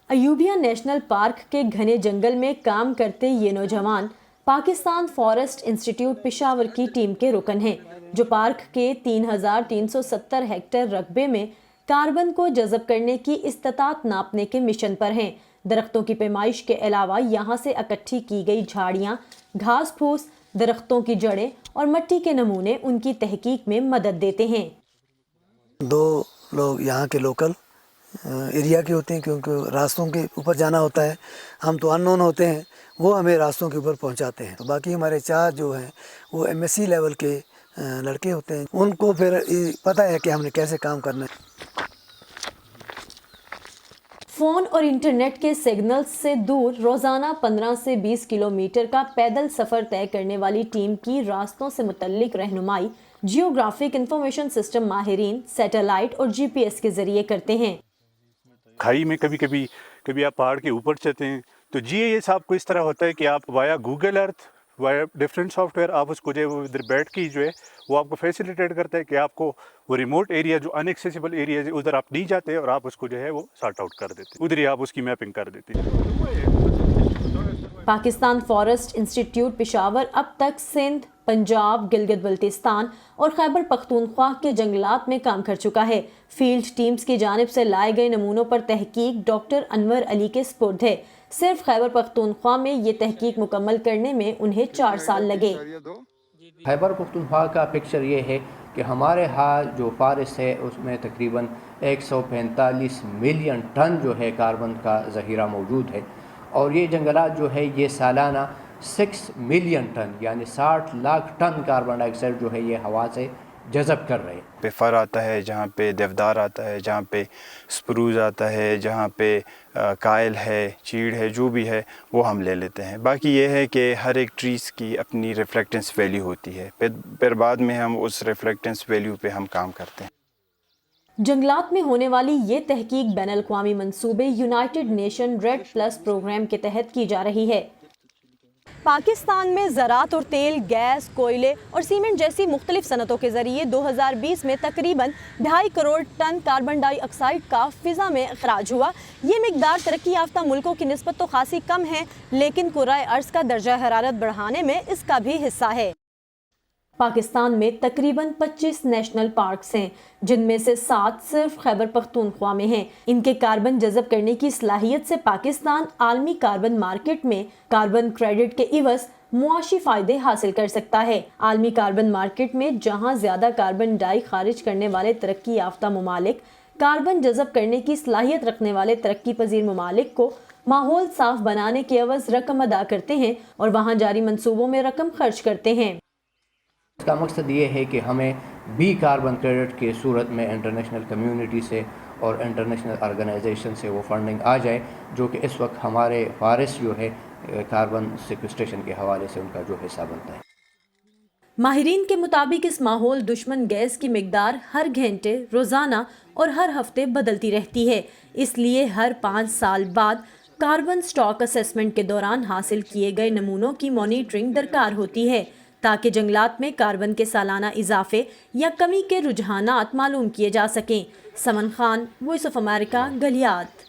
ایوبیہ national park کے گھنے جنگل میں کام کرتے یہ نوجوان پاکستان فارسٹ انسٹیٹیوٹ پشاور کی ٹیم کے رکن ہیں، جو پارک کے 3370 ہیکٹر رقبے میں کاربن کو جذب کرنے کی استطاعت ناپنے کے مشن پر ہیں۔ درختوں کی پیمائش کے علاوہ یہاں سے اکٹھی کی گئی جھاڑیاں، گھاس پھوس، درختوں کی جڑیں اور مٹی کے نمونے ان کی تحقیق میں مدد دیتے ہیں۔ 2 لوگ یہاں کے لوکل ایریا کے ہوتے ہیں، کیونکہ راستوں کے اوپر جانا ہوتا ہے، ہم تو ان نون ہوتے ہیں، وہ ہمیں راستوں کے اوپر پہنچاتے ہیں۔ تو باقی ہمارے 4 جو ہیں وہ MSc لیول کے لڑکے ہوتے ہیں، ان کو پھر پتہ ہے کہ ہم نے کیسے کام کرنا ہے۔ فون اور انٹرنیٹ کے سگنلز سے دور روزانہ 15 سے 20 کلومیٹر کا پیدل سفر طے کرنے والی ٹیم کی راستوں سے متعلق رہنمائی جیوگرافک انفارمیشن سسٹم ماہرین سیٹلائٹ اور GPS کے ذریعے کرتے ہیں۔ کھائی میں کبھی آپ پہاڑ کے اوپر چلتے ہیں تو GIS آپ کو اس طرح ہوتا ہے کہ آپ via Google earth, via different software, آپ اس کو جو ہے وہ ادھر بیٹھ کے جو ہے وہ آپ کو فیسیلیٹیٹ کرتا ہے کہ آپ کو وہ ریموٹ ایریا جو ان ایکسیسیبل ایریا ہے ادھر آپ نہیں جاتے اور آپ اس کو جو ہے وہ سارٹ آؤٹ کر دیتے، ادھر ہی آپ اس کی میپنگ کر دیتے ہیں۔ پاکستان فارسٹ انسٹیٹیوٹ پشاور اب تک سندھ، پنجاب، گلگت بلتستان اور خیبر پختونخوا کے جنگلات میں کام کر چکا ہے۔ فیلڈ ٹیمز کی جانب سے لائے گئے نمونوں پر تحقیق ڈاکٹر انور علی کے سپرد ہے۔ صرف خیبر پختونخوا میں یہ تحقیق مکمل کرنے میں انہیں 4 سال لگے۔ خیبر پختونخوا کا پکچر یہ ہے کہ ہمارے ہاں جو فارسٹ ہے اس میں تقریباً 145 ملین ٹن جو ہے کاربن کا ذخیرہ موجود ہے، اور یہ جنگلات جو ہے یہ سالانہ 6 ملین ٹن یعنی 60 لاکھ ٹن کاربن ڈائی آکسائڈ جو ہے یہ ہوا سے جذب کر رہے ہیں۔ پہ فر آتا ہے، جہاں پہ دیودار آتا ہے، جہاں پہ سپروز آتا ہے، جہاں پہ کائل ہے، چیڑ ہے، جو بھی ہے وہ ہم لے لیتے ہیں۔ باقی یہ ہے کہ ہر ایک ٹریز کی اپنی ریفلیکٹنس ویلیو ہوتی ہے، پھر بعد میں ہم اس ریفلیکٹنس ویلیو پہ ہم کام کرتے ہیں۔ جنگلات میں ہونے والی یہ تحقیق بین الاقوامی منصوبے united nation REDD plus programme کے تحت کی جا رہی ہے۔ پاکستان میں زراعت اور تیل، گیس، کوئلے اور سیمنٹ جیسی مختلف صنعتوں کے ذریعے 2020 میں تقریباً 2.5 کروڑ ٹن کاربن ڈائی آکسائیڈ کا فضا میں اخراج ہوا۔ یہ مقدار ترقی یافتہ ملکوں کی نسبت تو خاصی کم ہے، لیکن کرۂ ارض کا درجہ حرارت بڑھانے میں اس کا بھی حصہ ہے۔ پاکستان میں تقریباً 25 نیشنل پارکس ہیں، جن میں سے 7 صرف خیبر پختونخوا میں ہیں۔ ان کے کاربن جذب کرنے کی صلاحیت سے پاکستان عالمی کاربن مارکیٹ میں کاربن کریڈٹ کے عوض معاشی فائدے حاصل کر سکتا ہے۔ عالمی کاربن مارکیٹ میں جہاں زیادہ کاربن ڈائی خارج کرنے والے ترقی یافتہ ممالک کاربن جذب کرنے کی صلاحیت رکھنے والے ترقی پذیر ممالک کو ماحول صاف بنانے کے عوض رقم ادا کرتے ہیں اور وہاں جاری منصوبوں میں رقم خرچ کرتے ہیں۔ اس کا مقصد یہ ہے کہ ہمیں بھی کاربن کریڈٹ کی صورت میں انٹرنیشنل کمیونٹی سے اور انٹرنیشنل آرگنائزیشن سے وہ فنڈنگ آ جائے، جو کہ اس وقت ہمارے فارسٹ جو ہے کاربن سیکوسٹریشن کے حوالے سے ان کا جو حصہ بنتا ہے۔ ماہرین کے مطابق اس ماحول دشمن گیس کی مقدار ہر گھنٹے، روزانہ اور ہر ہفتے بدلتی رہتی ہے، اس لیے ہر 5 سال بعد کاربن سٹاک اسیسمنٹ کے دوران حاصل کیے گئے نمونوں کی مانیٹرنگ درکار ہوتی ہے، تاکہ جنگلات میں کاربن کے سالانہ اضافے یا کمی کے رجحانات معلوم کیے جا سکیں۔ Saman Khan, voice of America, Galiyat.